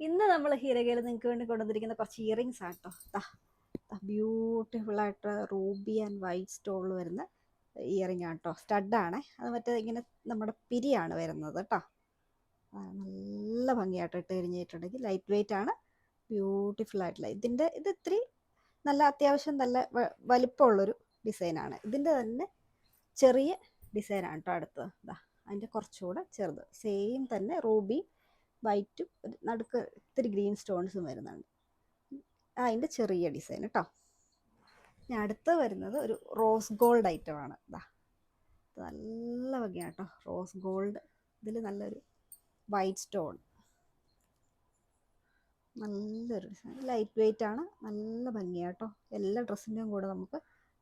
ഇന്ന് നമ്മൾ ഹീരകയിൽ നിങ്ങൾക്ക് വേണ്ടി കൊണ്ടുവന്നിരിക്കുന്ന കുറച്ച് ഇയറിങ്സ് ആട്ടോ. ബ്യൂട്ടിഫുൾ ആയിട്ട് റൂബി ആൻഡ് വൈറ്റ് സ്റ്റോണിൽ വരുന്ന ഇയറിംഗ് ആട്ടോ. സ്റ്റഡാണ് അത്. മറ്റേ ഇങ്ങനെ നമ്മുടെ പിരിയാണ് വരുന്നത് കേട്ടോ. നല്ല ഭംഗിയായിട്ട് ഇട്ട് കഴിഞ്ഞിട്ടുണ്ടെങ്കിൽ ലൈറ്റ് വെയിറ്റ് ആണ്, ബ്യൂട്ടിഫുൾ ആയിട്ടുള്ള ഇത് ഇത്തിരി നല്ല അത്യാവശ്യം നല്ല വലിപ്പമുള്ളൊരു ഡിസൈനാണ്. ഇതിൻ്റെ തന്നെ ചെറിയ ഡിസൈനാണ് കേട്ടോ അടുത്തത്. അതിൻ്റെ കുറച്ചുകൂടെ ചെറുത്, സെയിം തന്നെ റൂബി വൈറ്റും നടുക്ക് ഇത്തിരി ഗ്രീൻ സ്റ്റോൺസും വരുന്നുണ്ട്. അതിൻ്റെ ചെറിയ ഡിസൈൻ കേട്ടോ. ഞാൻ അടുത്ത് വരുന്നത് ഒരു റോസ് ഗോൾഡ് ഐറ്റമാണ്. നല്ല ഭംഗിയാണ് കേട്ടോ, റോസ് ഗോൾഡ്. ഇതിൽ നല്ലൊരു വൈറ്റ് സ്റ്റോൺ, നല്ലൊരു ഡിസൈൻ, ലൈറ്റ് വെയിറ്റ് ആണ്, നല്ല ഭംഗിയാണ് കേട്ടോ. എല്ലാ ഡ്രസ്സിൻ്റെയും കൂടെ നമുക്ക്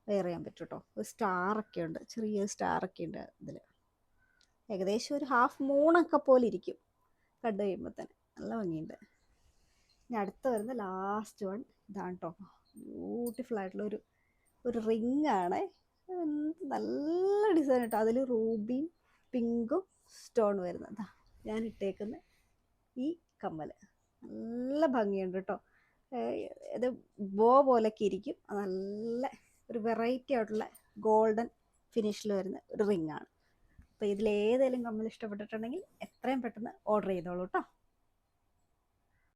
വെയർ ചെയ്യാൻ പറ്റും കേട്ടോ. ഒരു സ്റ്റാറൊക്കെ ഉണ്ട്, ചെറിയൊരു സ്റ്റാറൊക്കെ ഉണ്ട് ഇതിൽ. ഏകദേശം ഒരു ഹാഫ് മൂണൊക്കെ പോലെ ഇരിക്കും കണ്ടു കഴിയുമ്പോൾ തന്നെ. നല്ല ഭംഗിയുണ്ട്. ഇനി അടുത്ത് വരുന്ന ലാസ്റ്റ് വൺ ഇതാണ് കേട്ടോ. ബ്യൂട്ടിഫുൾ ആയിട്ടുള്ള ഒരു റിങ് ആണ്. നല്ല ഡിസൈൻ കേട്ടോ. അതിൽ റൂബിയും പിങ്കും സ്റ്റോൺ വരുന്നത്. ഞാൻ ഇട്ടേക്കുന്ന ഈ കമ്മൽ നല്ല ഭംഗിയുണ്ട് കേട്ടോ. ഇത് ബോ പോലൊക്കെ ഇരിക്കും. നല്ല ഒരു വെറൈറ്റി ആയിട്ടുള്ള ഗോൾഡൻ ഫിനിഷിൽ വരുന്ന ഒരു റിങ് ആണ്. അപ്പോൾ ഇതിലേതെങ്കിലും കമ്മൽ ഇഷ്ടപ്പെട്ടിട്ടുണ്ടെങ്കിൽ എത്രയും പെട്ടെന്ന് ഓർഡർ ചെയ്തോളൂ കേട്ടോ.